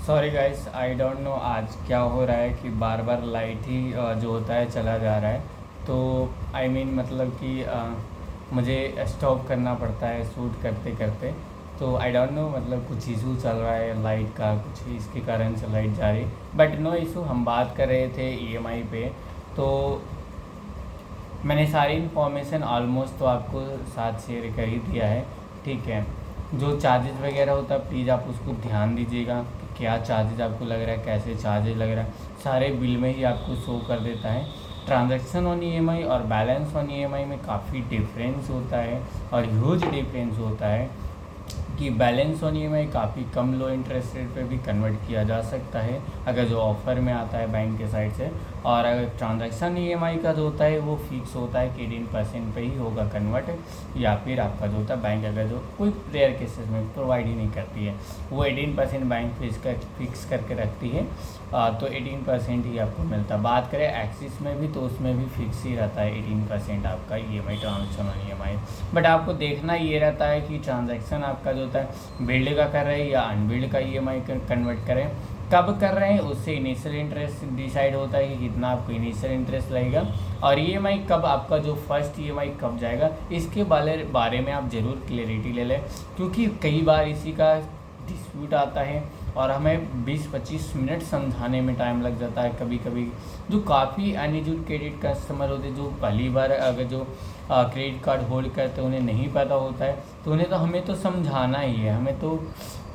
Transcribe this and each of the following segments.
Sorry guys, I don't know आज क्या हो रहा है कि बार बार लाइट ही जो होता है चला जा रहा है। तो मतलब कि मुझे स्टॉप करना पड़ता है शूट करते करते। तो आई डोंट नो, मतलब कुछ इशू चल रहा है लाइट का, कुछ इसके कारण से लाइट जा रही। बट नो इशू, हम बात कर रहे थे ईएमआई पे। तो मैंने सारी इन्फॉर्मेशन ऑलमोस्ट तो आपको साथ शेयर कर ही दिया है। ठीक है, जो चार्जेस वगैरह होता है प्लीज़ आप उसको ध्यान दीजिएगा कि क्या चार्जेस आपको लग रहा है, कैसे चार्जेस लग रहा है, सारे बिल में ही आपको शो कर देता है। ट्रांजैक्शन ऑन ईएमआई और बैलेंस ऑन ईएमआई में काफ़ी डिफरेंस होता है और ह्यूज डिफरेंस होता है कि बैलेंस ऑन ईएमआई काफ़ी कम लो इंटरेस्ट रेट पे भी कन्वर्ट किया जा सकता है अगर जो ऑफ़र में आता है बैंक के साइड से। और अगर ट्रांजैक्शन ईएमआई का जो होता है वो फिक्स होता है कि 18% पे ही होगा कन्वर्ट, या फिर आपका जो होता है बैंक अगर जो कोई रेयर केसेस में प्रोवाइड ही नहीं करती है, वो 18% बैंक फिक्स करके रखती है। तो 18% ही आपको मिलता है। बात करें एक्सिस में भी तो उसमें भी फिक्स ही रहता है 18% आपका EMI, transaction on EMI. But आपको देखना ये रहता है कि ट्रांजैक्शन आपका जो होता है बिल्ड का कर रहे हैं या अनबिल्ड का ईएमआई कन्वर्ट करें, कब कर रहे हैं उससे इनिशियल इंटरेस्ट डिसाइड होता है कि कितना आपको इनिशियल इंटरेस्ट लगेगा, और ईएमआई कब आपका जो फर्स्ट ईएमआई कब जाएगा इसके बारे में आप ज़रूर क्लियरिटी ले लें। क्योंकि कई बार इसी का डिस्प्यूट आता है और हमें 20-25 मिनट समझाने में टाइम लग जाता है। कभी कभी जो काफ़ी अनएजुकेटेड कस्टमर होते हैं, जो पहली बार अगर जो क्रेडिट कार्ड होल्ड करते उन्हें नहीं पता होता है, तो उन्हें तो हमें तो समझाना ही है। हमें तो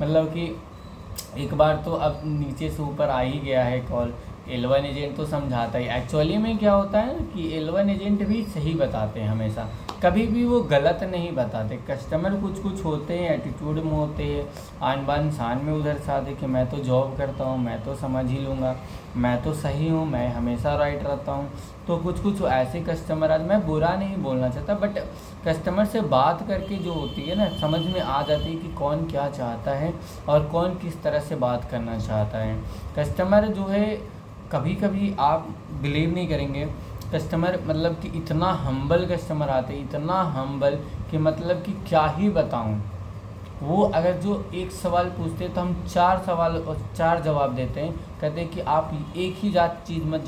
मतलब कि एक बार तो अब नीचे से ऊपर आ ही गया है कॉल, L1 एजेंट तो समझाता ही। एक्चुअली में क्या होता है कि L1 एजेंट भी सही बताते हैं हमेशा, कभी भी वो गलत नहीं बताते। कस्टमर कुछ कुछ होते हैं, एटीट्यूड में होते हैं, आन बान शान में उधर से आते कि मैं तो जॉब करता हूँ, मैं तो समझ ही लूँगा, मैं तो सही हूँ, मैं हमेशा राइट रहता हूँ। तो कुछ कुछ ऐसे कस्टमर, आज मैं बुरा नहीं बोलना चाहता, बट कस्टमर से बात करके जो होती है ना, समझ में आ जाती है कि कौन क्या चाहता है और कौन किस तरह से बात करना चाहता है। कस्टमर जो है, कभी कभी आप बिलीव नहीं करेंगे, कस्टमर मतलब कि इतना हम्बल कस्टमर आते हैं, इतना हम्बल कि मतलब कि क्या ही बताऊं। वो अगर जो एक सवाल पूछते हैं तो हम 4 सवाल और 4 जवाब देते हैं। कहते हैं कि आप एक ही चीज़ मत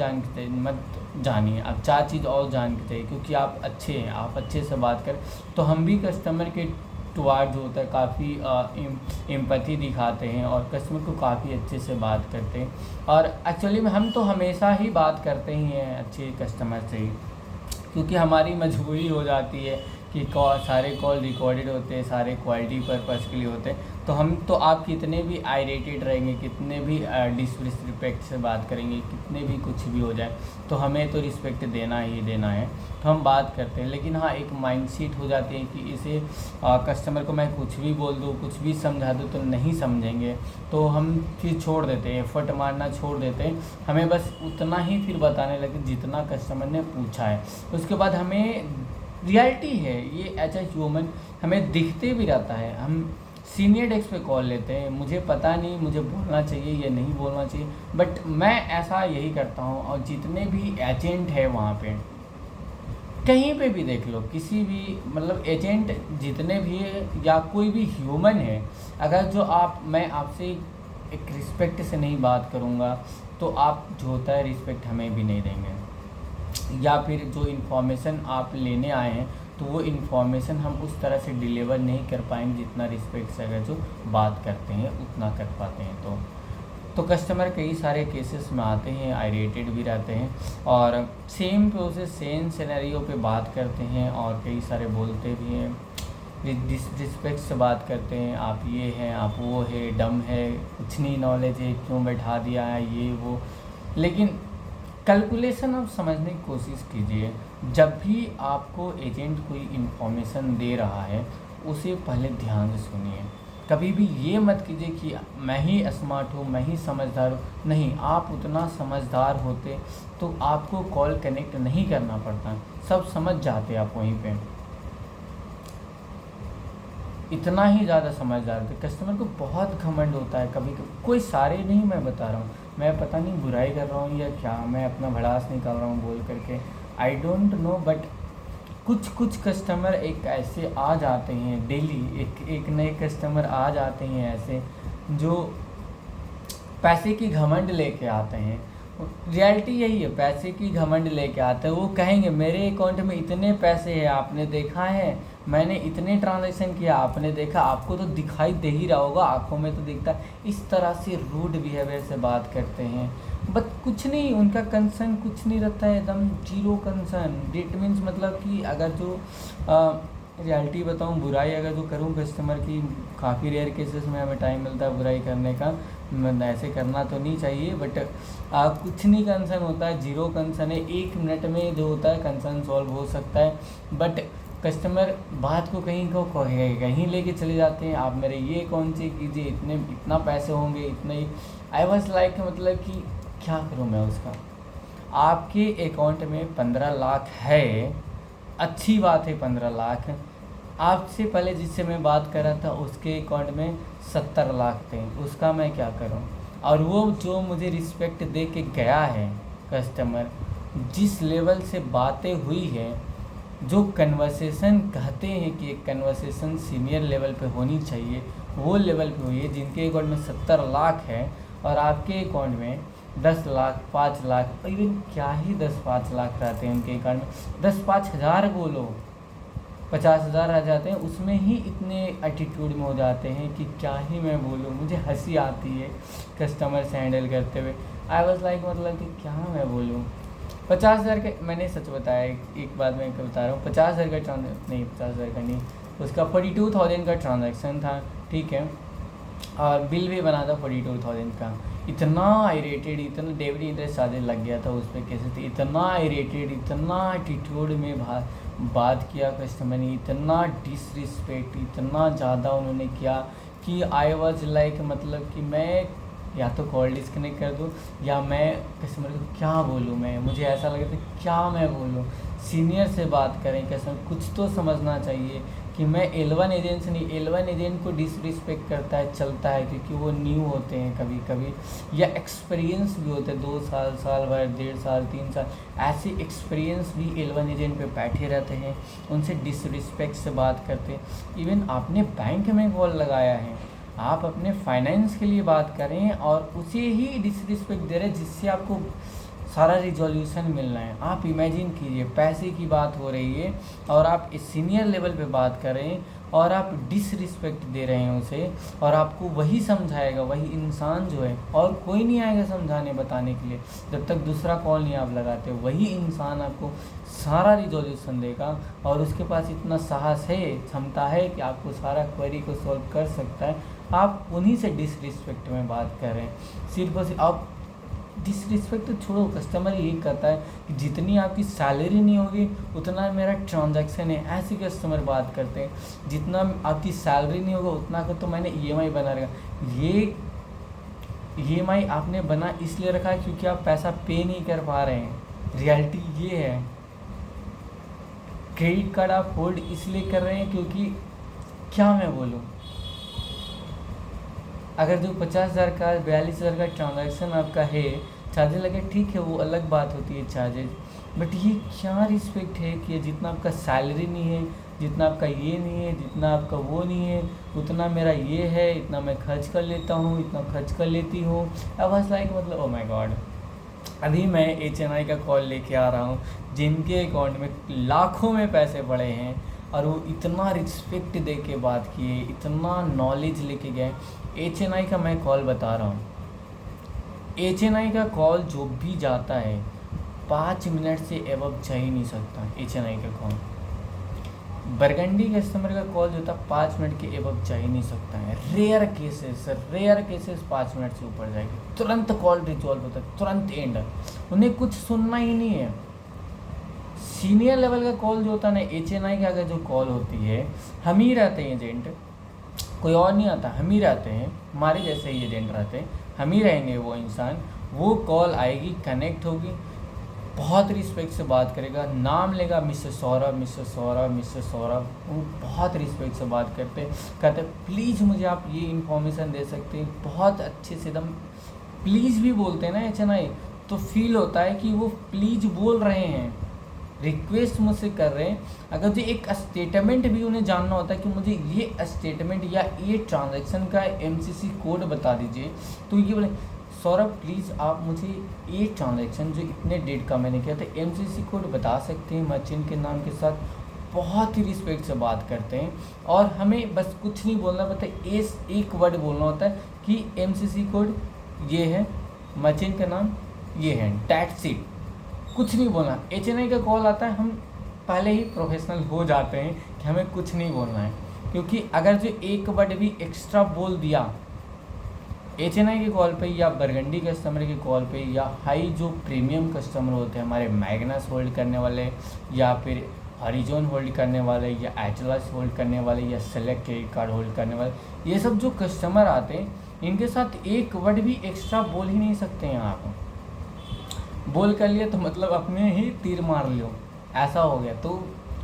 जानिए, आप 4 चीज़ और जानते हैं, क्योंकि आप अच्छे हैं, आप अच्छे से बात करें। तो हम भी कस्टमर के टुवार्ड जो होता है काफ़ी एम्पैथी दिखाते हैं और कस्टमर को काफ़ी अच्छे से बात करते हैं। और एक्चुअली में हम तो हमेशा ही बात करते ही हैं अच्छे कस्टमर से ही, क्योंकि हमारी मजबूरी हो जाती है कि सारे कॉल रिकॉर्डेड होते हैं, सारे क्वालिटी पर्पज़ के लिए होते हैं। तो हम तो आप कितने भी आइरेटेड रहेंगे, कितने भी डिसरिस्पेक्ट से बात करेंगे, कितने भी कुछ भी हो जाए, तो हमें तो रिस्पेक्ट देना ही देना है। तो हम बात करते हैं। लेकिन हाँ, एक माइंडसेट हो जाती है कि इसे कस्टमर को मैं कुछ भी बोल दूँ, कुछ भी समझा दूँ तो नहीं समझेंगे, तो हम फिर छोड़ देते हैं, एफर्ट मारना छोड़ देते हैं। हमें बस उतना ही फिर बताने लगे जितना कस्टमर ने पूछा है। उसके बाद हमें रियलिटी है ये, एज ए ह्यूमन हमें दिखते भी रहता है। हम सीनियर डेस्क पे कॉल लेते हैं, मुझे पता नहीं मुझे बोलना चाहिए या नहीं बोलना चाहिए, बट मैं ऐसा यही करता हूँ। और जितने भी एजेंट है वहाँ पे, कहीं पे भी देख लो, किसी भी मतलब एजेंट जितने भी है या कोई भी ह्यूमन है, अगर जो मैं आपसे एक रिस्पेक्ट से नहीं बात करूँगा तो आप जो होता है रिस्पेक्ट हमें भी नहीं देंगे। या फिर जो इन्फॉर्मेशन आप लेने आए हैं तो वो इन्फॉर्मेशन हम उस तरह से डिलीवर नहीं कर पाएंगे जितना रिस्पेक्ट से अगर जो बात करते हैं उतना कर पाते हैं। तो कस्टमर कई सारे केसेस में आते हैं, आइरेटेड भी रहते हैं और सेम प्रोसेस सेम सिनेरियो पे बात करते हैं और कई सारे बोलते भी हैं, डिसरिस्पेक्ट से बात करते हैं, आप ये हैं, आप वो है, डम है, कुछ नहीं नॉलेज है, क्यों बैठा दिया है, ये वो। लेकिन कैलकुलेशन आप समझने की कोशिश कीजिए। जब भी आपको एजेंट कोई इन्फॉर्मेशन दे रहा है उसे पहले ध्यान से सुनिए। कभी भी ये मत कीजिए कि मैं ही स्मार्ट हूँ, मैं ही समझदार हूँ। नहीं, आप उतना समझदार होते तो आपको कॉल कनेक्ट नहीं करना पड़ता, सब समझ जाते आप वहीं पे। इतना ही ज़्यादा समझदार थे। कस्टमर को बहुत घमंड होता है कभी कभी, कोई सारे नहीं मैं बता रहा हूँ, मैं पता नहीं बुराई कर रहा हूँ या क्या, मैं अपना भड़ास निकाल रहा हूँ बोल करके, आई डोंट नो। बट कुछ कुछ कस्टमर एक ऐसे आ जाते हैं डेली, एक एक नए कस्टमर आ जाते हैं ऐसे जो पैसे की घमंड लेके आते हैं। रियलिटी यही है, पैसे की घमंड लेके आते हैं। वो कहेंगे मेरे अकाउंट में इतने पैसे हैं, आपने देखा है, मैंने इतने ट्रांजैक्शन किया, आपने देखा, आपको तो दिखाई दे ही रहा होगा, आंखों में तो दिखता है। इस तरह से रूड बिहेवियर से बात करते हैं। बट कुछ नहीं, उनका कंसर्न कुछ नहीं रहता है, एकदम जीरो कंसर्न। इट मीन्स मतलब कि अगर जो रियलिटी बताऊं, बुराई अगर जो करूं कस्टमर की, काफ़ी रेयर केसेस में हमें टाइम मिलता है बुराई करने का, ऐसे करना तो नहीं चाहिए, बट कुछ नहीं कंसर्न होता है, जीरो कंसर्न है। 1 मिनट में जो होता है कंसर्न सॉल्व हो सकता है, बट कस्टमर बात को कहीं लेके चले जाते हैं। आप मेरे ये कौन सी कीजिए, इतना पैसे होंगे, इतने ही। आई वॉज लाइक मतलब कि क्या करूँ मैं उसका। आपके अकाउंट में 15 लाख है, अच्छी बात है 15 लाख। आपसे पहले जिससे मैं बात कर रहा था उसके अकाउंट में 70 लाख थे, उसका मैं क्या करूं। और वो जो मुझे रिस्पेक्ट दे के गया है कस्टमर, जिस लेवल से बातें हुई है, जो कन्वर्सेशन कहते हैं कि एक कन्वर्सेशन सीनियर लेवल पे होनी चाहिए, वो लेवल पे हुई है। जिनके अकाउंट में 70 लाख है और आपके अकाउंट में 10 लाख, 5 लाख, इवन क्या ही 10-5 लाख रहते हैं उनके अकाउंट में, 10-5 हज़ार बोलो, 50,000 आ जाते हैं, उसमें ही इतने एटीट्यूड में हो जाते हैं कि क्या ही मैं बोलूँ। मुझे हंसी आती है कस्टमर से हैंडल करते हुए। आई वॉज लाइक मतलब कि क्या मैं बोलूँ। 50,000 के, मैंने सच बताया, एक बात मैं बता रहा हूँ, 50,000 का नहीं, 50,000 का नहीं, उसका 42,000 का ट्रांजैक्शन था, ठीक है, और बिल भी बना था 42,000 का। इतना आइरेटेड, इतना डेबिट इंटरेस्ट चार्जेस लग गया था उस पर, कैसे थे, इतना आइरेटेड, इतना एटीट्यूड में बात किया कस्टमर ने, इतना डिसरिस्पेक्ट, इतना ज़्यादा उन्होंने किया कि आई वॉज लाइक मतलब कि मैं या तो कॉल डिस्कनेक्ट कर दूँ या मैं कस्टमर को क्या बोलूँ। मुझे ऐसा लगा था क्या मैं बोलूँ। सीनियर से बात करें कस्टमर, कुछ तो समझना चाहिए कि मैं L1 एजेंट से नहीं, L1 एजेंट को डिसरिस्पेक्ट करता है, चलता है, क्योंकि वो न्यू होते हैं कभी कभी, या एक्सपीरियंस भी होते हैं, 2 साल, साल भर, 1.5 साल, 3 साल, ऐसे एक्सपीरियंस भी L1 एजेंट पे बैठे रहते हैं, उनसे डिसरिस्पेक्ट से बात करते हैं। इवन आपने बैंक में कॉल लगाया है, आप अपने फाइनेंस के लिए बात करें और उसे ही डिसरिस्पेक्ट दे रहे हैं जिससे आपको सारा रिजोल्यूशन मिलना है। आप इमेजिन कीजिए, पैसे की बात हो रही है और आप इस सीनियर लेवल पे बात कर रहे हैं और आप डिसरिस्पेक्ट दे रहे हैं उसे, और आपको वही समझाएगा, वही इंसान जो है, और कोई नहीं आएगा समझाने बताने के लिए जब तक दूसरा कॉल नहीं आप लगाते। वही इंसान आपको सारा रिजोल्यूशन देगा और उसके पास इतना साहस है, क्षमता है कि आपको सारा क्वेरी को सॉल्व कर सकता है। आप उन्हीं से डिसरिस्पेक्ट में बात कर रहे हैं। सिर्फ और सिर्फ आप डिसरिस्पेक्ट तो छोड़ो, कस्टमर ये कहता है कि जितनी आपकी सैलरी नहीं होगी उतना मेरा ट्रांजैक्शन है। ऐसे कस्टमर बात करते हैं, जितना आपकी सैलरी नहीं होगा उतना का तो मैंने EMI बना रखा। ये EMI आपने बना इसलिए रखा है क्योंकि आप पैसा पे नहीं कर पा रहे हैं। रियलिटी ये है। क्रेडिट कार्ड आप होल्ड इसलिए कर रहे हैं क्योंकि क्या मैं बोलूँ, अगर जो 50,000 का 42,000 का ट्रांजैक्शन आपका है, चार्जेस लगे, ठीक है, वो अलग बात होती है चार्जेस, बट ये क्या रिस्पेक्ट है कि जितना आपका सैलरी नहीं है, जितना आपका ये नहीं है, जितना आपका वो नहीं है, उतना मेरा ये है, इतना मैं खर्च कर लेता हूँ, इतना खर्च कर लेती हूँ। आई वाज लाइक मतलब ओ माय गॉड। अभी मैं HNI का कॉल लेके आ रहा हूँ जिनके अकाउंट में लाखों में पैसे पड़े हैं और वो इतना रिस्पेक्ट दे के बात किए, इतना नॉलेज लेके गए। HNI का मैं कॉल बता रहा हूँ, HNI का कॉल जो भी जाता है 5 मिनट से एबव जा ही नहीं सकता। HNI का कॉल, बरगंडी कस्टमर का कॉल जो था 5 मिनट के एबव जा ही नहीं सकता है। रेयर केसेस 5 मिनट से ऊपर जाएगी, तुरंत कॉल रिजॉल्व होता है, तुरंत एंड, उन्हें कुछ सुनना ही नहीं है। सीनियर लेवल का कॉल जो होता है ना, HNI का अगर जो कॉल होती है, हम ही रहते हैं एजेंट, कोई और नहीं आता, हम ही रहते हैं, हमारे जैसे ही एजेंट रहते हैं, हम ही रहेंगे वो इंसान। वो कॉल आएगी, कनेक्ट होगी, बहुत रिस्पेक्ट से बात करेगा, नाम लेगा, mister Saurabh, mister Saurabh, mister Saurabh, वो बहुत रिस्पेक्ट से बात कहते प्लीज़ मुझे आप ये इन्फॉर्मेशन दे सकते हैं, बहुत अच्छे से एकदम प्लीज़ भी बोलते हैं ना HNI, तो फील होता है कि वो प्लीज़ बोल रहे हैं, रिक्वेस्ट मुझसे कर रहे हैं। अगर जो एक स्टेटमेंट भी उन्हें जानना होता है कि मुझे ये स्टेटमेंट या ये ट्रांजैक्शन का MCC कोड बता दीजिए, तो ये बोले सौरभ प्लीज़ आप मुझे ये ट्रांजैक्शन जो इतने डेट का मैंने किया था MCC कोड बता सकते हैं मर्चेंट के नाम के साथ। बहुत ही रिस्पेक्ट से बात करते हैं और हमें बस कुछ नहीं बोलना पड़ता, एक वर्ड बोलना होता है कि MCC कोड ये है, मर्चेंट का नाम ये है, टैक्स इट, कुछ नहीं बोलना। HNI का कॉल आता है हम पहले ही प्रोफेशनल हो जाते हैं कि हमें कुछ नहीं बोलना है, क्योंकि अगर जो एक वर्ड भी एक्स्ट्रा बोल दिया HNI के कॉल पे या बरगंडी कस्टमर के कॉल पे या हाई जो प्रीमियम कस्टमर होते हैं हमारे मैग्नस होल्ड करने वाले या फिर हॉरिजॉन होल्ड करने वाले या एटलस होल्ड करने वाले या सेलेक्ट क्रेडिट कार्ड होल्ड करने वाले, ये सब जो कस्टमर आते हैं इनके साथ एक वर्ड भी एक्स्ट्रा बोल ही नहीं सकते हैं आप। बोल कर लिए तो मतलब अपने ही तीर मार लो, ऐसा हो गया। तो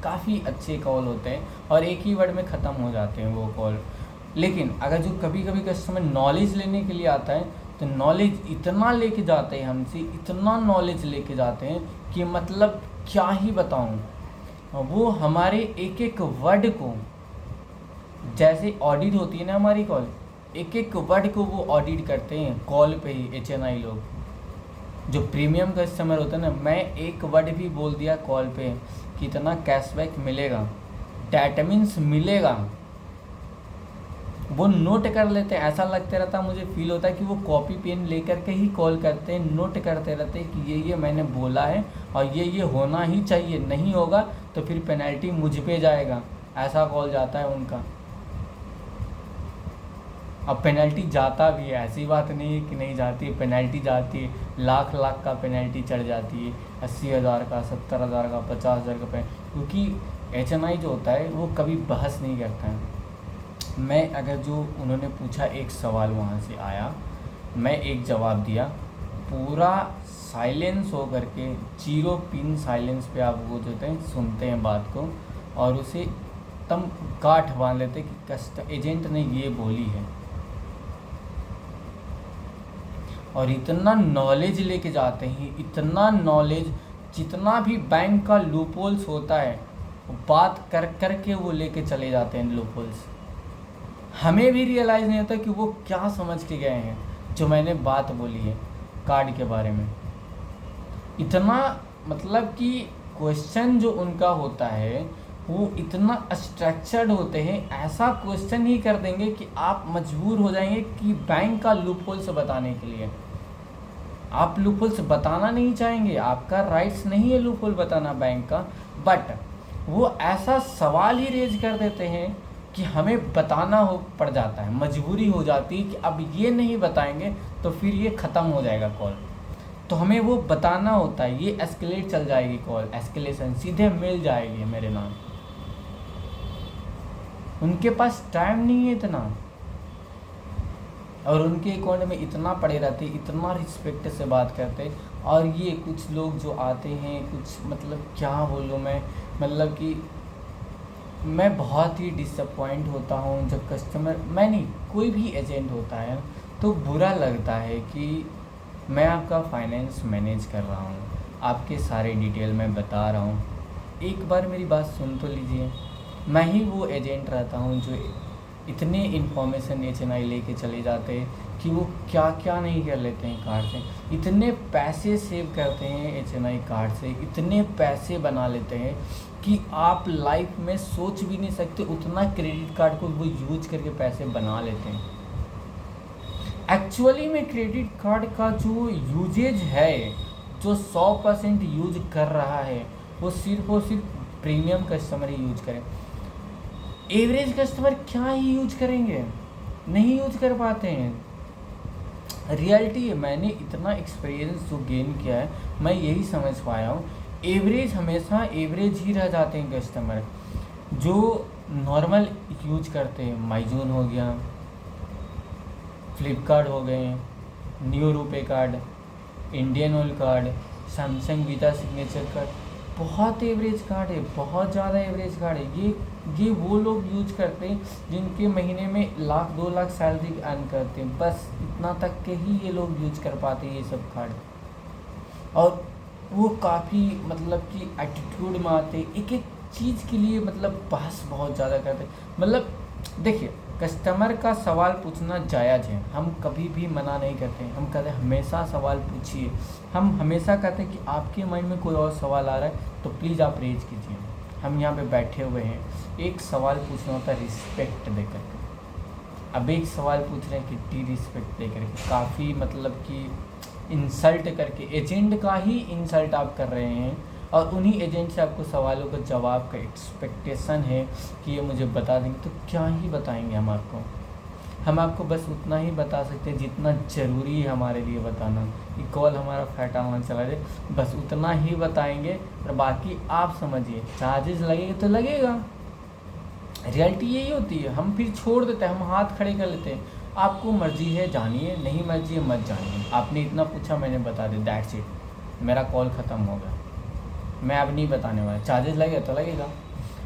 काफ़ी अच्छे कॉल होते हैं और एक ही वर्ड में ख़त्म हो जाते हैं वो कॉल। लेकिन अगर जो कभी कभी कस्टमर नॉलेज लेने के लिए आता है तो नॉलेज इतना लेके जाते हैं हमसे, इतना नॉलेज लेके जाते हैं कि मतलब क्या ही बताऊं। वो हमारे एक एक वर्ड को, जैसे ऑडिट होती है ना हमारी कॉल, एक एक वर्ड को वो ऑडिट करते हैं कॉल पे ही। HNI लोग जो प्रीमियम कस्टमर होते हैं ना, मैं एक वर्ड भी बोल दिया कॉल पे कितना कैशबैक मिलेगा, डेट मीन्स मिलेगा, वो नोट कर लेते हैं। ऐसा लगता रहता है, मुझे फील होता है कि वो कॉपी पेन लेकर के ही कॉल करते हैं, नोट करते रहते हैं कि ये मैंने बोला है और ये होना ही चाहिए, नहीं होगा तो फिर पेनल्टी मुझ पे जाएगा, ऐसा कॉल जाता है उनका। अब पेनल्टी जाता भी है, ऐसी बात नहीं है कि नहीं जाती है, पेनल्टी जाती है, लाख का पेनल्टी चढ़ जाती है, 80,000 का, 70,000 का, 50,000 का क्योंकि HNI जो होता है वो कभी बहस नहीं करता है। मैं अगर जो उन्होंने पूछा एक सवाल वहाँ से आया, मैं एक जवाब दिया, पूरा साइलेंस हो करके 0 पिन साइलेंस पे आप वो जो हैं सुनते हैं बात को और उसे तम गांठ बांध लेते कि एजेंट ने ये बोली है। और इतना नॉलेज लेके जाते हैं, इतना नॉलेज, जितना भी बैंक का लूपहोल्स होता है बात कर कर के वो लेके चले जाते हैं लूपहोल्स। हमें भी रियलाइज़ नहीं होता कि वो क्या समझ के गए हैं जो मैंने बात बोली है कार्ड के बारे में। इतना मतलब कि क्वेश्चन जो उनका होता है वो इतना स्ट्रक्चर्ड होते हैं, ऐसा क्वेश्चन ही कर देंगे कि आप मजबूर हो जाएंगे कि बैंक का लूपहोल्स बताने के लिए। आप लूपहोल्स बताना नहीं चाहेंगे, आपका राइट्स नहीं है लूपहोल बताना बैंक का, बट वो ऐसा सवाल ही रेज कर देते हैं कि हमें बताना हो पड़ जाता है, मजबूरी हो जाती है कि अब ये नहीं बताएंगे तो फिर ये ख़त्म हो जाएगा कॉल, तो हमें वो बताना होता है। ये एस्केलेट चल जाएगी कॉल, एस्केलेशन सीधे मिल जाएगी मेरे नाम। उनके पास टाइम नहीं है इतना, और उनके अकाउंट में इतना पड़े रहते, इतना रिस्पेक्ट से बात करते। और ये कुछ लोग जो आते हैं, कुछ मतलब क्या बोलूँ मैं, मतलब कि मैं बहुत ही डिसअपॉइंट होता हूँ जब कस्टमर, मैं नहीं कोई भी एजेंट होता है तो बुरा लगता है कि मैं आपका फाइनेंस मैनेज कर रहा हूँ, आपके सारे डिटेल मैं बता रहा हूँ, एक बार मेरी बात सुन तो लीजिए। मैं ही वो एजेंट रहता हूँ जो इतने इन्फॉर्मेशन HNI लेके चले जाते हैं कि वो क्या क्या नहीं कर लेते हैं कार्ड से, इतने पैसे सेव करते हैं HNI कार्ड से, इतने पैसे बना लेते हैं कि आप लाइफ में सोच भी नहीं सकते उतना क्रेडिट कार्ड को वो यूज करके पैसे बना लेते हैं। एक्चुअली में क्रेडिट कार्ड का जो यूजेज है, जो 100% यूज कर रहा है, वो सिर्फ और सिर्फ प्रीमियम कस्टमर ही यूज करें। एवरेज कस्टमर क्या ही यूज करेंगे, नहीं यूज कर पाते हैं। रियलिटी है, मैंने इतना एक्सपीरियंस जो गेन किया है, मैं यही समझ पाया हूँ, एवरेज हमेशा एवरेज ही रह जाते हैं कस्टमर। जो नॉर्मल यूज करते हैं, माइजोन हो गया, फ्लिपकार्ट हो गए, new RuPay card, Indian oil card, Samsung visa signature card, बहुत एवरेज कार्ड है, बहुत ज़्यादा एवरेज कार्ड है। ये वो लोग यूज करते हैं जिनके महीने में 1,00,000 2,00,000 सैलरी अर्न करते हैं, बस इतना तक के ही ये लोग यूज कर पाते हैं ये सब कार्ड। और वो काफ़ी मतलब कि एटीट्यूड में आते, एक एक चीज़ के लिए मतलब बहस बहुत ज़्यादा करते। मतलब देखिए, कस्टमर का सवाल पूछना जायज़ है, हम कभी भी मना नहीं करते, हम कहते हैं हमेशा सवाल पूछिए। हम हमेशा कहते हैं कि आपके माइंड में कोई और सवाल आ रहा है तो प्लीज़ आप रेज कीजिए। हम यहाँ पे बैठे हुए हैं, एक सवाल पूछना होता है रिस्पेक्ट दे करके। अब एक सवाल पूछ रहे हैं कि डी रिस्पेक्ट दे करके, काफ़ी मतलब कि इंसल्ट करके, एजेंट का ही इंसल्ट आप कर रहे हैं और उन्हीं एजेंट से आपको सवालों का जवाब का एक्सपेक्टेशन है कि ये मुझे बता देंगे। तो क्या ही बताएंगे हम आपको बस उतना ही बता सकते हैं जितना ज़रूरी है हमारे लिए बताना। कि कॉल हमारा फैटा हुआ चला जाए, बस उतना ही बताएंगे और बाकी आप समझिए। चार्जेस लगेगा तो लगेगा, रियलिटी यही होती है। हम फिर छोड़ देते हैं, हम हाथ खड़े कर लेते हैं। आपको मर्जी है जानिए, नहीं मर्जी है मत जानिए। आपने इतना पूछा, मैंने बता दिया, दैट्स इट, मेरा कॉल ख़त्म हो गया। मैं अब नहीं बताने वाला। चार्जेस लगेगा तो लगेगा।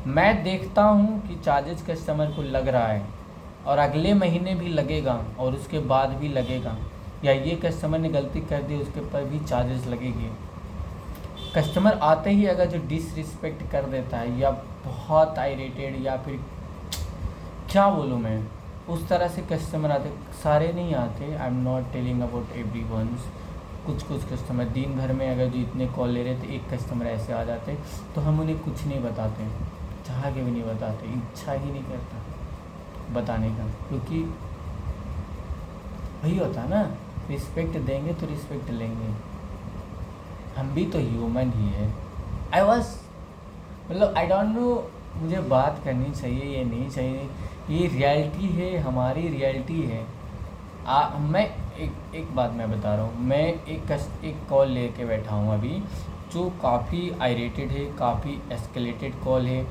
मैं देखता हूँ कि चार्जेस कस्टमर को लग रहा है और अगले महीने भी लगेगा और उसके बाद भी लगेगा, या ये कस्टमर ने गलती कर दी उसके ऊपर भी चार्जेस लगेगी। कस्टमर आते ही अगर जो डिसरिस्पेक्ट कर देता है या बहुत आइरेटेड या फिर क्या बोलूँ मैं, उस तरह से कस्टमर आते, सारे नहीं आते, I am not telling about every ones. कुछ कस्टमर दिन भर में अगर जो इतने कॉल ले रहे थे, एक कस्टमर ऐसे आ जाते तो हम उन्हें कुछ नहीं बताते, चाह के भी नहीं बताते, इच्छा ही नहीं करता बताने का। क्योंकि वही होता है ना, रिस्पेक्ट देंगे तो रिस्पेक्ट लेंगे। हम भी तो ह्यूमन ही है। मतलब आई डोंट नो मुझे बात करनी चाहिए या नहीं चाहिए, ये रियलिटी है, हमारी रियलिटी है। मैं एक बात मैं बता रहा हूँ, मैं एक कॉल लेके बैठा हूँ अभी, जो काफ़ी आइरेटेड है, काफ़ी एस्केलेटेड कॉल है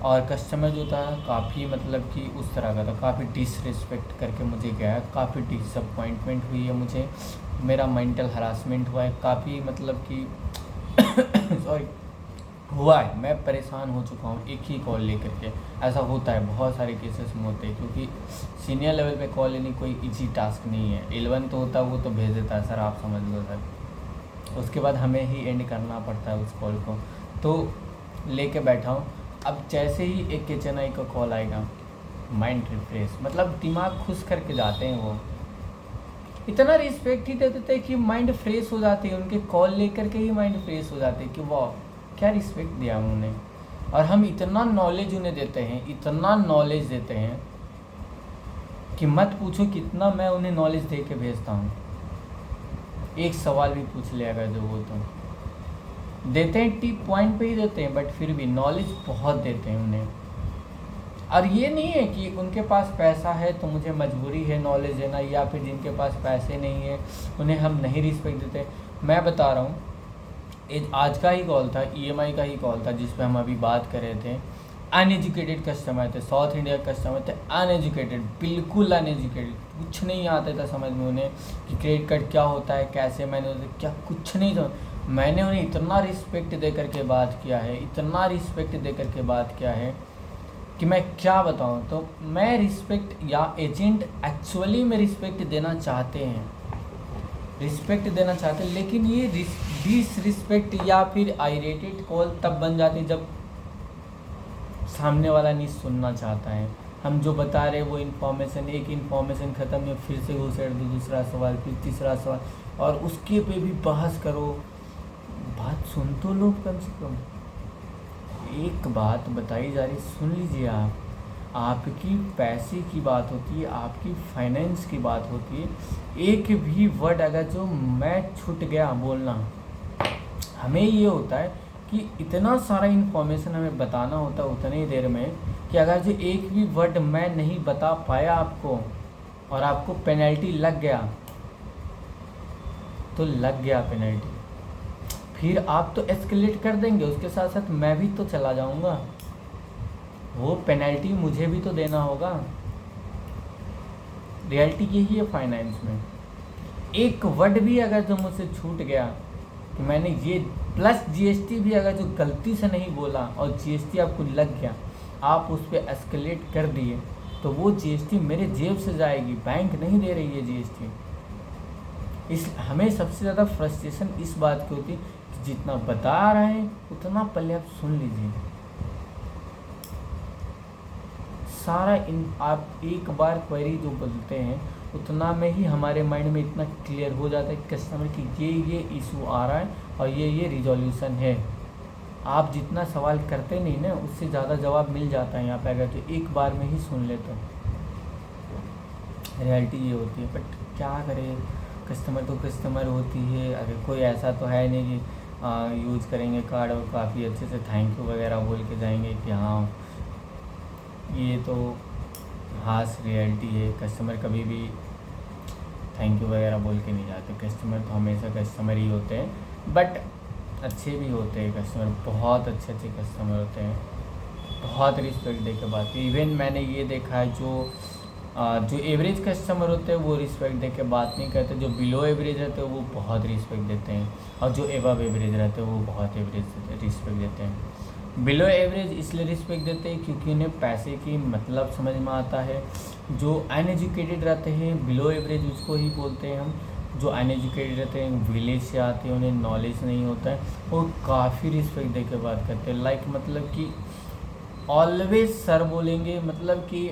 और कस्टमर जो था काफ़ी मतलब कि उस तरह का था, काफ़ी डिसरिस्पेक्ट करके मुझे गया, काफ़ी डिसअपॉइंटमेंट हुई है मुझे, मेरा मेंटल हरासमेंट हुआ है, काफ़ी मतलब कि सॉरी हुआ है, मैं परेशान हो चुका हूँ एक ही कॉल लेकर के। ऐसा होता है, बहुत सारे केसेस में होते हैं, क्योंकि सीनियर लेवल पे कॉल लेनी कोई इजी टास्क नहीं है। 11 तो होता है, वो तो भेज देता है सर, आप समझ लो सर, उसके बाद हमें ही एंड करना पड़ता है उस कॉल को। तो लेके बैठा हूँ, अब जैसे ही एक KHNI का कॉल आएगा, माइंड रिफ्रेश, मतलब दिमाग खुश करके जाते हैं वो, इतना रिस्पेक्ट ही दे देते हैं कि माइंड फ्रेश हो जाती है, उनके कॉल लेकर के ही माइंड फ्रेश हो जाते हैं कि वाह क्या रिस्पेक्ट दिया उन्होंने। और हम इतना नॉलेज उन्हें देते हैं, इतना नॉलेज देते हैं कि मत पूछो कितना मैं उन्हें नॉलेज दे के भेजता हूँ। एक सवाल भी पूछ लिया अगर जो वो तो देते हैं, टिप पॉइंट पे ही देते हैं, बट फिर भी नॉलेज बहुत देते हैं उन्हें। और ये नहीं है कि उनके पास पैसा है तो मुझे मजबूरी है नॉलेज देना, या फिर जिनके पास पैसे नहीं है उन्हें हम नहीं रिस्पेक्ट देते। मैं बता रहा हूँ, आज का ही कॉल था, EMI का ही कॉल था जिस पे हम अभी बात कर रहे थे। अनएजुकेटेड कस्टमर थे, साउथ इंडिया कस्टमर थे, अनएजुकेटेड, बिल्कुल अनएजुकेटेड, कुछ नहीं आता था समझ में उन्हें कि क्रेडिट कार्ड क्या होता है, कैसे मैंने क्या, कुछ नहीं था। मैंने उन्हें इतना रिस्पेक्ट दे करके बात किया है, इतना रिस्पेक्ट दे करके बात किया है कि मैं क्या बताऊं। तो मैं रिस्पेक्ट, या एजेंट एक्चुअली में रिस्पेक्ट देना चाहते हैं, रिस्पेक्ट देना चाहते हैं, लेकिन ये डिसरिस्पेक्ट या फिर आइरेटेड कॉल तब बन जाती जब सामने वाला नहीं सुनना चाहता है। हम जो बता रहे हैं वो इन्फॉर्मेशन, एक इन्फॉर्मेशन ख़त्म है, फिर से घुसेड़ दो दूसरा सवाल, फिर तीसरा सवाल, और उसके पे भी बहस करो। बात सुन तो लो कम से कम, एक बात बताई जा रही सुन लीजिए आप। आपकी पैसे की बात होती है, आपकी फाइनेंस की बात होती है, एक भी वर्ड अगर जो मैं छूट गया बोलना, हमें ये होता है कि इतना सारा इन्फॉर्मेशन हमें बताना होता है उतनी ही देर में, कि अगर जो एक भी वर्ड मैं नहीं बता पाया आपको और आपको पेनल्टी लग गया तो लग गया पेनल्टी, फिर आप तो एस्केलेट कर देंगे, उसके साथ साथ मैं भी तो चला जाऊंगा, वो पेनल्टी मुझे भी तो देना होगा। रियलिटी यही है फाइनेंस में। एक वर्ड भी अगर जो मुझसे छूट गया कि मैंने ये प्लस GST भी अगर जो गलती से नहीं बोला और GST आपको लग गया, आप उस पर एस्केलेट कर दिए, तो वो GST मेरे जेब से जाएगी, बैंक नहीं दे रही है GST। इस हमें सबसे ज़्यादा फ्रस्ट्रेशन इस बात की होती है कि जितना बता रहे हैं उतना पहले आप सुन लीजिए, सारा आप एक बार क्वेरी जो बोलते हैं उतना में ही हमारे माइंड में इतना क्लियर हो जाता है कस्टमर की ये इशू आ रहा है और ये रिजोल्यूशन है। आप जितना सवाल करते नहीं ना उससे ज़्यादा जवाब मिल जाता है यहाँ पे अगर तो एक बार में ही सुन ले तो। रियलिटी ये होती है, बट क्या करें, कस्टमर तो कस्टमर होती है। अगर कोई ऐसा तो है नहीं कि यूज़ करेंगे कार्ड और काफ़ी अच्छे से थैंक यू वगैरह बोल के जाएंगे कि हाँ, ये तो हार्श रियलिटी है। कस्टमर कभी भी थैंक यू वगैरह बोल के नहीं जाते। कस्टमर तो हमेशा कस्टमर ही होते हैं, बट अच्छे भी होते हैं कस्टमर, बहुत अच्छे कस्टमर होते हैं, बहुत रिस्पेक्ट दे के बात। इवन मैंने ये देखा है जो एवरेज कस्टमर होते हैं वो रिस्पेक्ट दे के बात नहीं करते, जो बिलो एवरेज रहते हैं वो बहुत रिस्पेक्ट देते हैं, और जो एवब एवरेज रहते हैं वो बहुत एवरेज रिस्पेक्ट देते हैं। बिलो एवरेज इसलिए रिस्पेक्ट देते हैं क्योंकि उन्हें पैसे की मतलब समझ में आता है। जो अनएजुकेटेड रहते हैं, बिलो एवरेज उसको ही बोलते हैं हम। जो अनएजुकेटेड रहते हैं, विलेज से आते हैं, उन्हें नॉलेज नहीं होता है, वो काफ़ी रिस्पेक्ट दे के बात करते हैं। लाइक मतलब कि ऑलवेज सर बोलेंगे, मतलब कि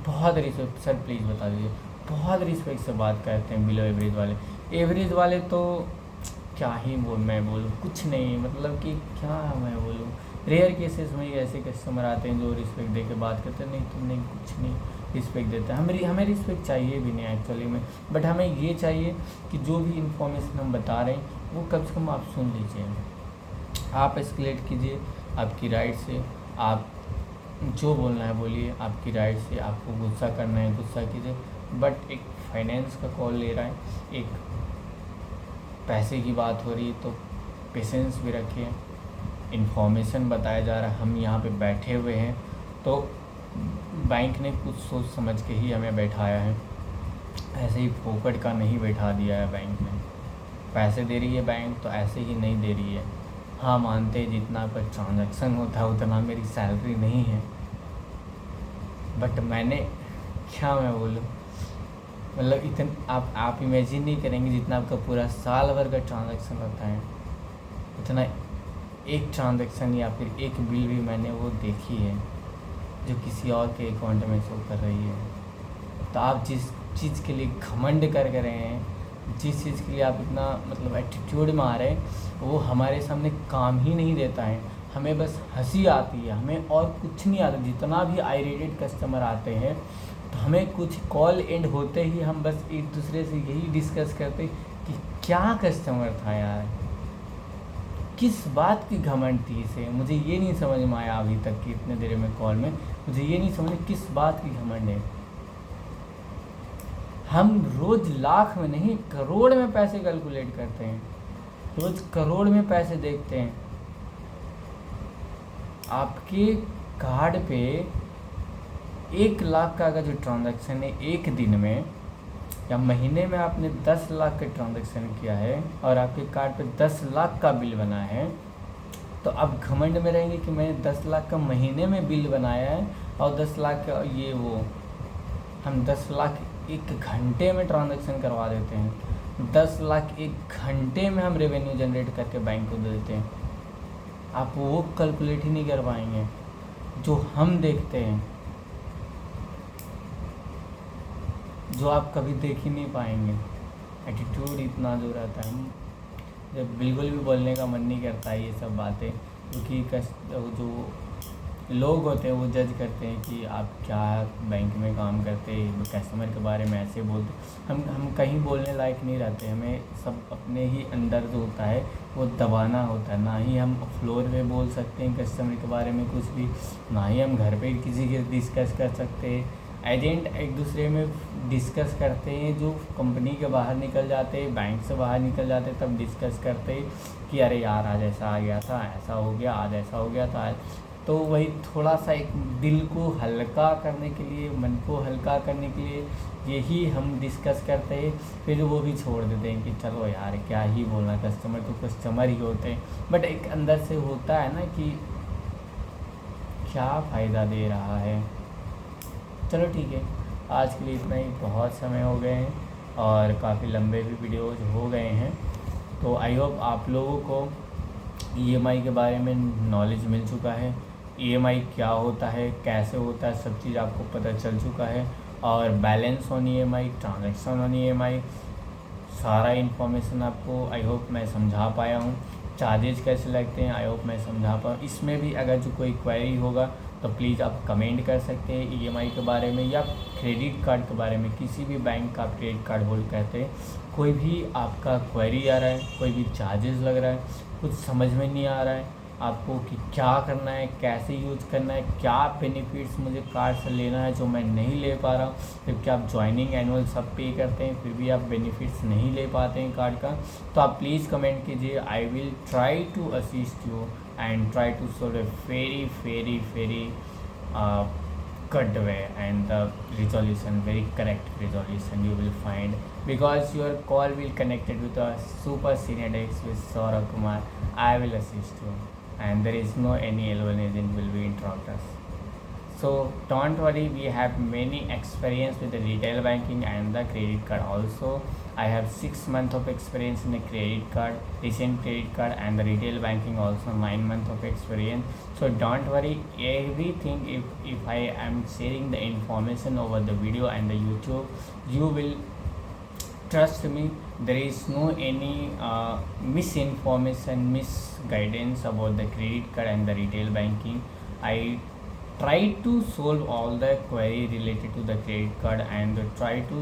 बहुत रिस्पेक्ट, सर प्लीज़ बता दीजिए, बहुत रिस्पेक्ट से बात करते हैं बिलो एवरेज वाले। एवरेज वाले तो क्या ही मैं बोलूँ, कुछ नहीं, मतलब कि क्या मैं बोलूँ। रेयर केसेस में ही ऐसे कस्टमर आते हैं जो रिस्पेक्ट दे के बात करते हैं, नहीं तो नहीं, कुछ नहीं रिस्पेक्ट देता है। हमें रिस्पेक्ट चाहिए भी नहीं एक्चुअली में, बट हमें ये चाहिए कि जो भी इंफॉर्मेशन हम बता रहे हैं वो कम से कम आप सुन लीजिए, आप एस्केलेट कीजिए आपकी राइट से, आप जो बोलना है बोलिए, आपकी राइट से। आपको गुस्सा करना है गुस्सा कीजिए, बट एक फाइनेंस का कॉल ले रहा है, एक पैसे की बात हो रही है तो पेशेंस भी रखिए। इन्फॉर्मेशन बताया जा रहा है, हम यहाँ पे बैठे हुए हैं तो बैंक ने कुछ सोच समझ के ही हमें बैठाया है, ऐसे ही फोकट का नहीं बैठा दिया है बैंक ने। पैसे दे रही है बैंक तो ऐसे ही नहीं दे रही है। हाँ, मानते हैं जितना पर ट्रांजैक्शन होता है उतना मेरी सैलरी नहीं है, बट मैंने क्या मैं बोलूँ, मतलब इतना आप इमेजिन नहीं करेंगे जितना आपका पूरा साल भर का ट्रांजैक्शन होता है उतना एक ट्रांजैक्शन या फिर एक बिल भी मैंने वो देखी है जो किसी और के अकाउंट में शो कर रही है। तो आप जिस चीज़ के लिए घमंड कर रहे हैं, जिस चीज़ के लिए आप इतना मतलब एटीट्यूड में आ रहे हैं, वो हमारे सामने काम ही नहीं देता है। हमें बस हंसी आती है, हमें और कुछ नहीं आता। जितना भी आइरेटेड कस्टमर आते हैं तो हमें कुछ कॉल एंड होते ही हम बस एक दूसरे से यही डिस्कस करते कि क्या कस्टमर था यार, किस बात की घमंड थी इसे। मुझे ये नहीं समझ में आया अभी तक कि इतने देर में कॉल में मुझे ये नहीं समझ किस बात की घमंड है। हम रोज़ लाख में नहीं करोड़ में पैसे कैलकुलेट करते हैं, रोज़ करोड़ में पैसे देखते हैं। आपके कार्ड पे 1 लाख का अगर जो ट्रांजैक्शन है एक दिन में या महीने में आपने 10 लाख का ट्रांजैक्शन किया है और आपके कार्ड पे 10 लाख का बिल बना है, तो आप घमंड में रहेंगे कि मैंने 10 लाख का महीने में बिल बनाया है और 10 लाख का ये वो। हम 10 लाख 1 घंटे में ट्रांजैक्शन करवा देते हैं, 10 लाख 1 घंटे में हम रेवेन्यू जनरेट करके बैंक को दे देते हैं। आप वो कैलकुलेट ही नहीं कर पाएंगे जो हम देखते हैं, जो आप कभी देख ही नहीं पाएंगे। एटीट्यूड इतना जो रहता है, जब बिल्कुल भी बोलने का मन नहीं करता है ये सब बातें, क्योंकि जो लोग होते हैं वो जज करते हैं कि आप क्या बैंक में काम करते हैं, कस्टमर के बारे में ऐसे बोलते। हम कहीं बोलने लायक नहीं रहते, हमें सब अपने ही अंदर जो होता है वो दबाना होता है। ना ही हम फ्लोर पे बोल सकते हैं कस्टमर के बारे में कुछ भी, ना ही हम घर पे किसी के डिस्कस कर सकते हैं। एजेंट एक दूसरे में डिस्कस करते हैं, जो कंपनी के बाहर निकल जाते हैं, बैंक से बाहर निकल जाते हैं, तब डिस्कस करते हैं कि अरे यार आज ऐसा आ गया था, ऐसा हो गया, आज ऐसा हो गया था। तो वही थोड़ा सा एक दिल को हल्का करने के लिए, मन को हल्का करने के लिए यही हम डिस्कस करते हैं, फिर वो भी छोड़ देते हैं कि चलो यार क्या ही बोलना, कस्टमर तो कस्टमर ही होते हैं। बट एक अंदर से होता है ना कि क्या फ़ायदा दे रहा है। चलो ठीक है, आज के लिए इतना ही, बहुत समय हो गए हैं और काफ़ी लंबे भी वीडियोज़ हो गए हैं। तो आई होप आप लोगों को EMI के बारे में नॉलेज मिल चुका है, ईएमआई क्या होता है, कैसे होता है, सब चीज़ आपको पता चल चुका है। और balance on EMI, transaction on EMI, सारा इन्फॉर्मेशन आपको आई होप मैं समझा पाया हूँ। चार्जेस कैसे लगते हैं आई होप मैं समझा पाऊँ। इसमें भी अगर जो कोई क्वेरी होगा तो प्लीज़ आप कमेंट कर सकते हैं ईएमआई के बारे में या क्रेडिट कार्ड के बारे में। किसी भी बैंक का आप क्रेडिट कार्ड होल्ड करते हैं, कोई भी आपका क्वेरी आ रहा है, कोई भी चार्जेस लग रहा है, कुछ समझ में नहीं आ रहा है आपको कि क्या करना है, कैसे यूज़ करना है, क्या बेनिफिट्स मुझे कार्ड से लेना है जो मैं नहीं ले पा रहा हूँ, जबकि आप ज्वाइनिंग एनुअल सब पे करते हैं फिर भी आप बेनिफिट्स नहीं ले पाते हैं कार्ड का, तो आप प्लीज़ कमेंट कीजिए। I will try to assist you and try to solve a very good way, and the resolution, very correct resolution you will find, because your call will connected with a super senior desk with Saurabh Kumar. I will assist you, and there is no any L1 agent will be interrupt us. So don't worry, we have many experience with the retail banking and the credit card also. I have 6 months of experience in the credit card, recent credit card, and the retail banking also 9 months of experience. So don't worry, everything if I am sharing the information over the video and the YouTube, you will trust me, there is no any misinformation, misguidance about the credit card and the retail banking. I try to solve all the query related to the credit card, and try to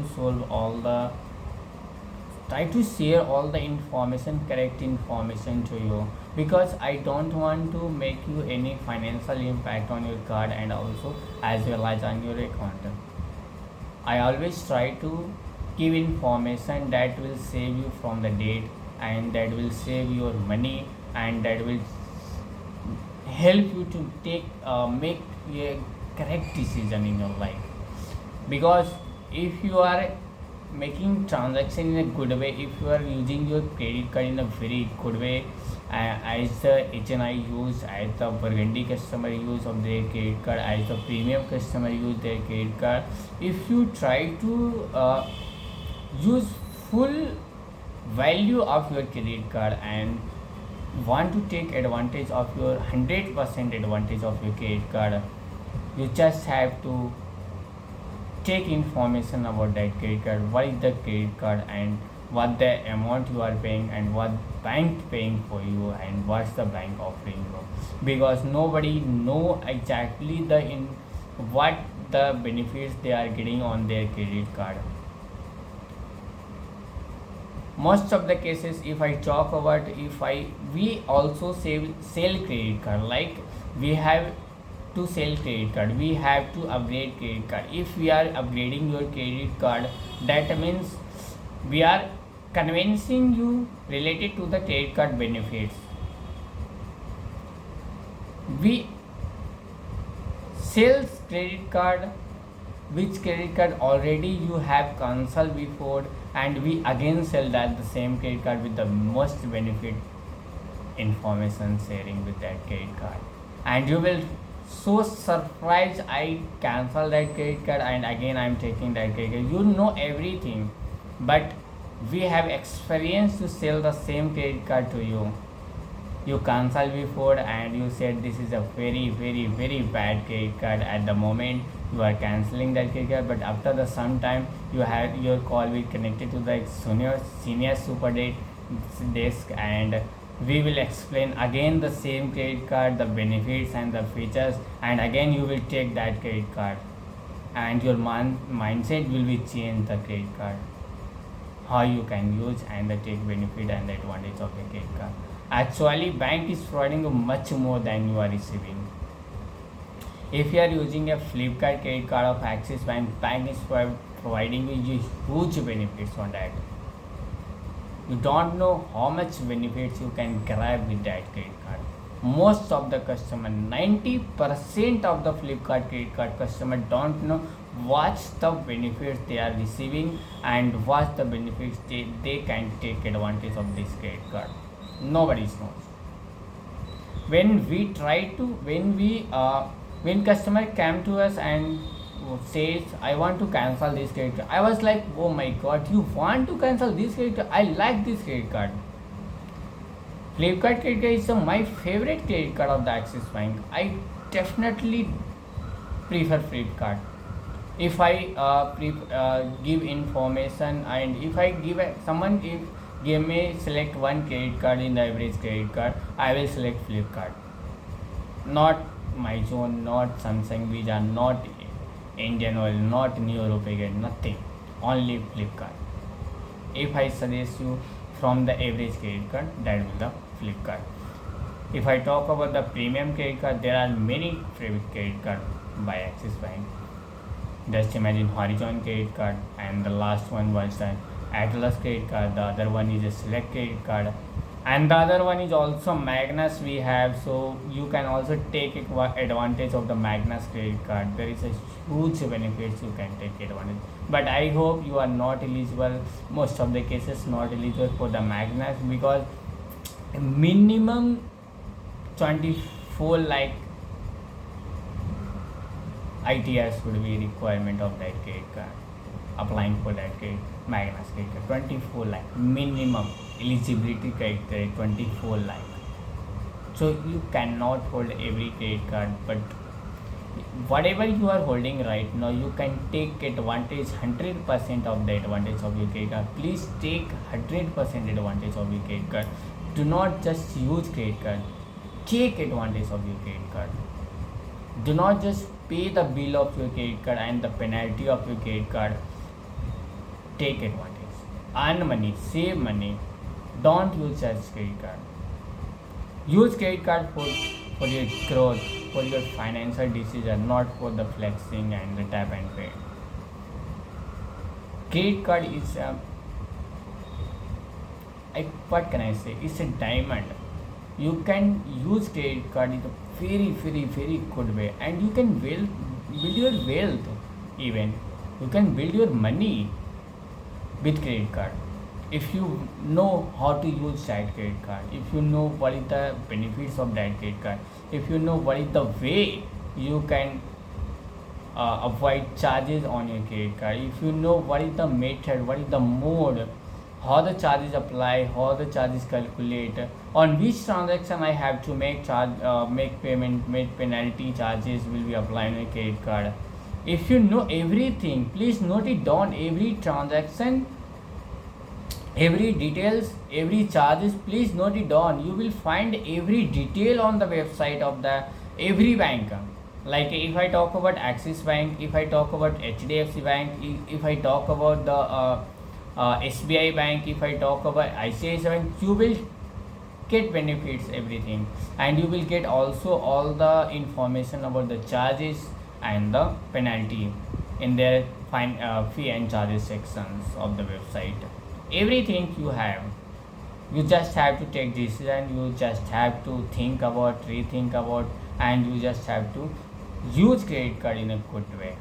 share all the information, correct information to you, because I don't want to make you any financial impact on your card and also as well as on your account. I always try to give information that will save you from the debt, and that will save your money, and that will help you to make a correct decision in your life. Because if you are making transaction in a good way, if you are using your credit card in a very good way, as the HNI use, as the Burgundy customer use of their credit card, as the premium customer use their credit card, if you try to use full value of your credit card and want to take advantage of your 100% advantage of your credit card, you just have to take information about that credit card, what is the credit card, and what the amount you are paying, and what bank paying for you, and what's the bank offering you, because nobody know exactly what the benefits they are getting on their credit card. Most of the cases, if I talk about, we also sell credit card, like we have to sell credit card, we have to upgrade credit card. If we are upgrading your credit card, that means we are convincing you related to the credit card benefits. We sell credit card, which credit card already you have cancelled before, and we again sell that the same credit card with the most benefit information sharing with that credit card, and you will so surprised, I cancel that credit card and again I'm taking that credit card. You know everything, but we have experience to sell the same credit card to you. You cancel before and you said this is a very bad credit card. At the moment you are cancelling that credit card, but after the some time you have your call will connected to the senior super desk, and we will explain again the same credit card, the benefits and the features, and again you will take that credit card, and your mindset will be changed the credit card, how you can use and take benefit and the advantage of the credit card. Actually bank is providing you much more than you are receiving. If you are using a Flipkart credit card of Axis Bank, bank is providing you huge benefits on that. You don't know how much benefits you can grab with that credit card. Most of the customer, 90% of the Flipkart credit card customer don't know what's the benefits they are receiving and what's the benefits they can take advantage of this credit card. Nobody knows. When customer came to us and says I want to cancel this credit card, I was like, oh my god, you want to cancel this credit card? I like this credit card. Flipkart credit card is my favorite credit card of the Axis Bank. I definitely prefer Flipkart. If I give information, and if I give someone, if give me select one credit card in the average credit card, I will select Flipkart. Not MyZone, not Samsung Visa, not Indian Oil, not New Rupees, nothing. Only Flipkart. If I suggest you from the average credit card, that will the Flipkart. If I talk about the premium credit card, there are many favorite credit card by Axis Bank. Just imagine Horizon credit card, and the last one was the Atlas credit card. The other one is a Select credit card, and the other one is also Magnus we have. So you can also take advantage of the Magnus credit card. There is a huge benefits you can take advantage. But I hope you are not eligible. Most of the cases not eligible for the Magnus, because minimum 24 lakh ITRs would be requirement of that credit card. Applying for that credit, Magnus credit card, 24 lakh minimum eligibility criteria, 24 lakh. So you cannot hold every credit card, but whatever you are holding right now, you can take advantage 100% of the advantage of your credit card. Please take 100% advantage of your credit card. Do not just use credit card. Take advantage of your credit card. Do not just pay the bill of your credit card and the penalty of your credit card. Take advantage. Earn money, save money. Don't use just credit card. Use credit card for your growth, for your financial decision, not for the flexing and the tap and pay. Credit card is what can I say? It's a diamond. You can use credit card in a very good way, and you can build your wealth. Even you can build your money with credit card if you know how to use that credit card, if you know what is the benefits of that credit card, if you know what is the way you can avoid charges on your credit card, if you know what is the method, what is the mode, how the charges apply, how the charges calculate, on which transaction I have to make payment, make penalty charges will be applied on a credit card. If you know everything, please note it down. Every transaction, every details, every charges, please note it down. You will find every detail on the website of the every bank. Like if I talk about Axis Bank, if I talk about HDFC Bank, if I talk about the SBI Bank, if I talk about ICICI Bank, you will get benefits everything, and you will get also all the information about the charges and the penalty in their fee and charges sections of the website. Everything you have. You just have to take decision, you just have to think about, rethink about, and you just have to use credit card in a good way.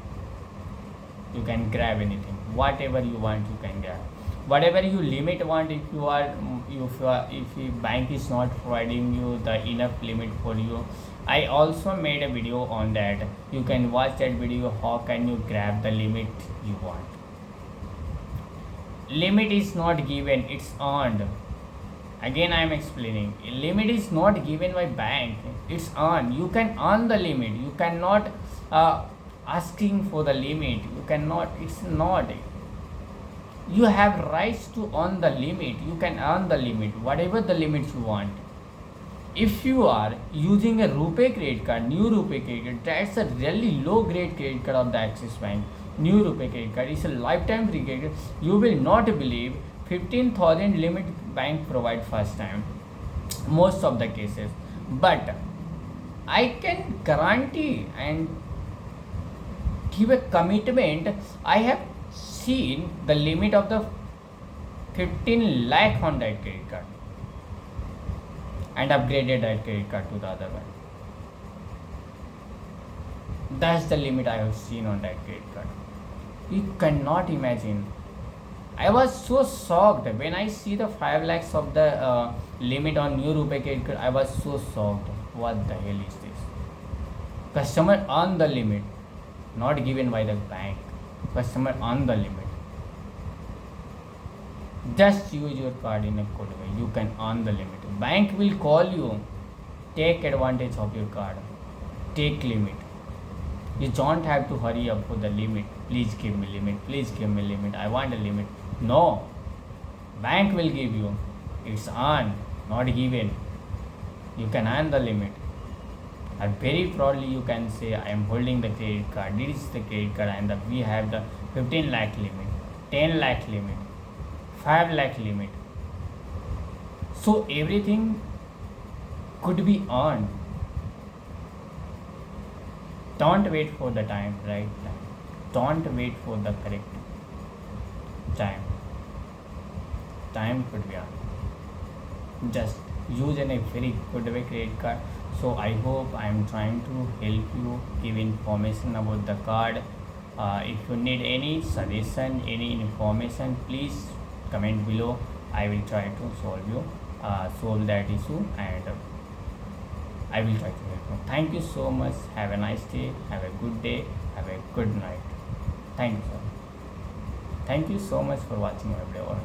You can grab anything, whatever you want you can grab, whatever you limit want. If the bank is not providing you the enough limit for you, I also made a video on that. You can watch that video, how can you grab the limit you want. Limit is not given, it's earned. Again I am explaining, limit is not given by bank, it's earned. You can earn the limit, you cannot asking for the limit, you cannot, it's not. You have rights to earn the limit, you can earn the limit, whatever the limits you want. If you are using a RuPay credit card, new RuPay credit card, that's a really low grade credit card of the Axis Bank. New RuPay credit card is a lifetime free credit card. You will not believe 15,000 limit bank provide first time, most of the cases. But I can guarantee and give a commitment, I have seen the limit of the 15 lakh on that credit card and upgraded that credit card to the other one. That's the limit I have seen on that credit card. You cannot imagine. I was so shocked when I see the 5 lakhs of the limit on new RuPay credit card. I was so shocked. What the hell is this? Customer on the limit, not given by the bank. Customer on the limit. Just use your card in a good way. You can earn the limit. Bank will call you. Take advantage of your card. take limit. You don't have to hurry up for the limit. Please give me limit. Please give me limit. I want a limit. No. Bank will give you. It's earned, not given. You can earn the limit. And very proudly you can say, I am holding the credit card. This is the credit card, and we have the 15 lakh limit, 10 lakh limit, 5 lakh limit. So everything could be earned. Don't wait for the time, right time. Don't wait for the correct time. Time could be earned. Just use in a very good way credit card. So I hope I am trying to help you, give information about the card. If you need any suggestion, any information, please comment below. I will try to solve that issue, and I will try to help you. Thank you so much. Have a nice day. Have a good day. Have a good night. Thank you, sir. Thank you so much for watching my video.